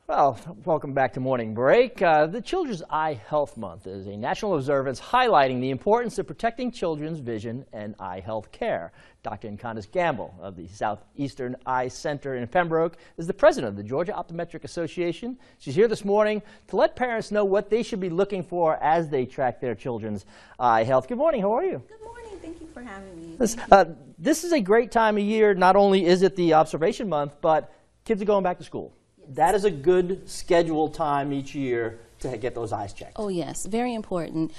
Well, welcome back to Morning Break. The Children's Eye Health Month is a national observance highlighting the importance of protecting children's vision and eye health care. Dr. Nacondus G of the Southeastern Eye Center in Pembroke is the president of the Georgia Optometric Association. She's here this morning to let parents know what they should be looking for as they track their children's eye health. Good morning. How are you? Good morning. Thank you for having me. This is a great time of year. Not only is it the observation month, but kids are going back to school. That is a good scheduled time each year to get those eyes checked. Oh yes, very important,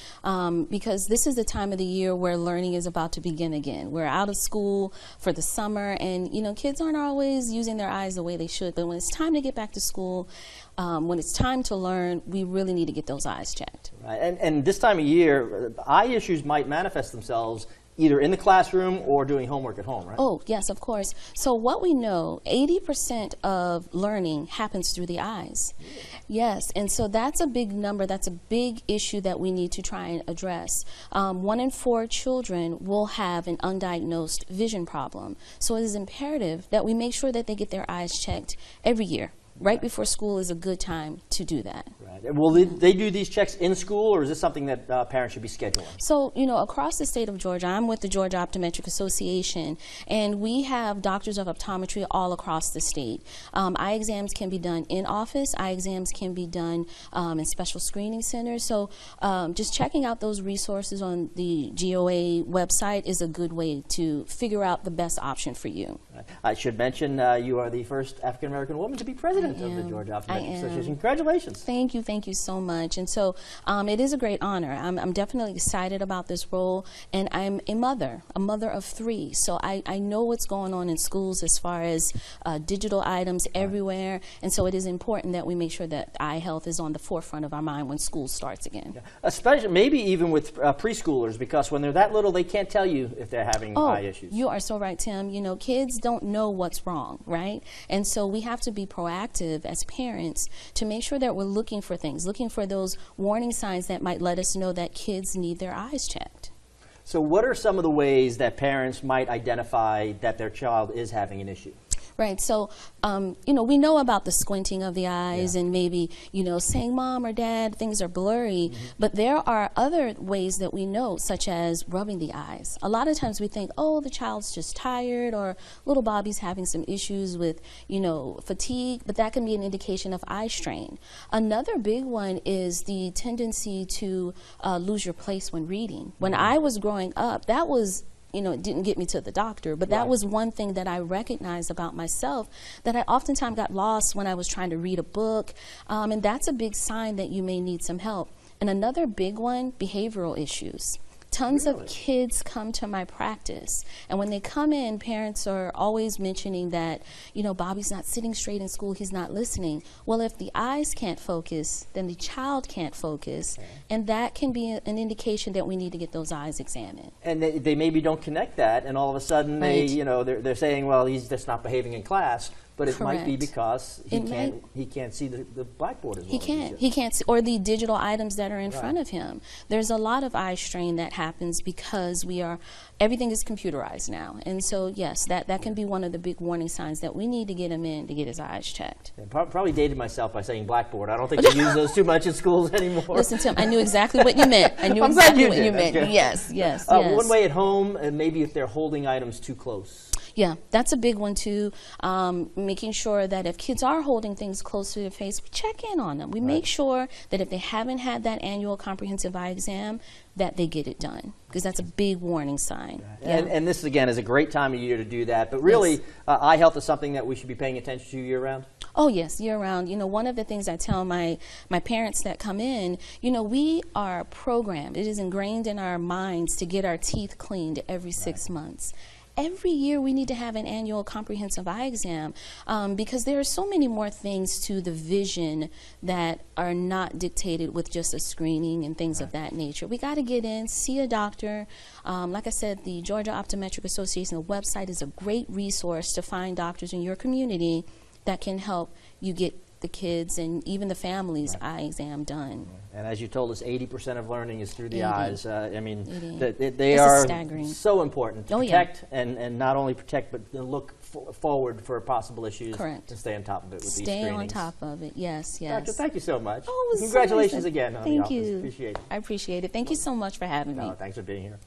because this is the time of the year where learning is about to begin again. We're out of school for the summer, and you know, kids aren't always using their eyes the way they should, but when it's time to get back to school, when it's time to learn, we really need to get those eyes checked. Right. And this time of year, eye issues might manifest themselves either in the classroom or doing homework at home, right? Oh, yes, of course. So what we know, 80% of learning happens through the eyes. Yes, and so that's a big number. That's a big issue that we need to try and address. 1 in 4 children will have an undiagnosed vision problem. So it is imperative that we make sure that they get their eyes checked every year. Right before school is a good time to do that. Right. Will they do these checks in school, or is this something that parents should be scheduling? So, you know, across the state of Georgia, I'm with the Georgia Optometric Association, and we have doctors of optometry all across the state. Eye exams can be done in office. Eye exams can be done in special screening centers. So just checking out those resources on the GOA website is a good way to figure out the best option for you. Right. I should mention you are the first African-American woman to be president of the Georgia Optometric Association. Congratulations. Thank you so much. And so it is a great honor. I'm definitely excited about this role, and I'm a mother of 3. So I know what's going on in schools as far as digital items everywhere, and so it is important that we make sure that eye health is on the forefront of our mind when school starts again. Yeah. Especially, maybe even with preschoolers, because when they're that little, they can't tell you if they're having eye issues. You are so right, Tim. You know, kids don't know what's wrong, right? And so we have to be proactive as parents to make sure that we're looking for things, looking for those warning signs that might let us know that kids need their eyes checked. So what are some of the ways that parents might identify that their child is having an issue? Right. So, you know, we know about the squinting of the eyes and maybe, you know, saying, Mom or Dad, things are blurry. But there are other ways that we know, such as rubbing the eyes. A lot of times we think, oh, the child's just tired, or little Bobby's having some issues with, you know, fatigue. But that can be an indication of eye strain. Another big one is the tendency to lose your place when reading. When I was growing up, that was, you know, it didn't get me to the doctor, but that was one thing that I recognized about myself, that I oftentimes got lost when I was trying to read a book, and that's a big sign that you may need some help. And another big one, behavioral issues. Tons of kids come to my practice, and when they come in, parents are always mentioning that, you know, Bobby's not sitting straight in school, he's not listening. Well, if the eyes can't focus, then the child can't focus, and that can be an indication that we need to get those eyes examined. And they maybe don't connect that, and all of a sudden they, you know, they're saying, well, he's just not behaving in class. But it might be because he can't see the blackboard as well. He can't see, or the digital items that are in front of him. There's a lot of eye strain that happens because everything is computerized now. And so, yes, that can be one of the big warning signs that we need to get him in to get his eyes checked. Yeah, probably dated myself by saying blackboard. I don't think they use those too much in schools anymore. Listen, Tim, I knew exactly what you meant. I knew exactly what you meant. Okay. Yes, yes, yes. One way at home, and maybe if they're holding items too close. Yeah, that's a big one too. Making sure that if kids are holding things close to their face, we check in on them. We make sure that if they haven't had that annual comprehensive eye exam, that they get it done, because that's a big warning sign. And this, again, is a great time of year to do that. But really, eye health is something that we should be paying attention to year-round? Oh, yes, year-round. You know, one of the things I tell my parents that come in, you know, we are programmed. It is ingrained in our minds to get our teeth cleaned every 6 months. Every year we need to have an annual comprehensive eye exam, because there are so many more things to the vision that are not dictated with just a screening and things of that nature. We got to get in, see a doctor. Like I said, the Georgia Optometric Association, the website is a great resource to find doctors in your community that can help you get the kids and even the families' eye exam done. And as you told us, 80% of learning is through the 80. eyes. I mean, they This are is staggering. so important to Oh, protect, and not only protect, but to look forward for possible issues. Correct. And stay on top of it with these Stay screenings. on top of it. Yes, yes. Doctor, thank you so much. Oh, it was so Congratulations nice. again on the Thank office. you. Appreciate it. I appreciate it. Thank you so much for having me. No, thanks for being here.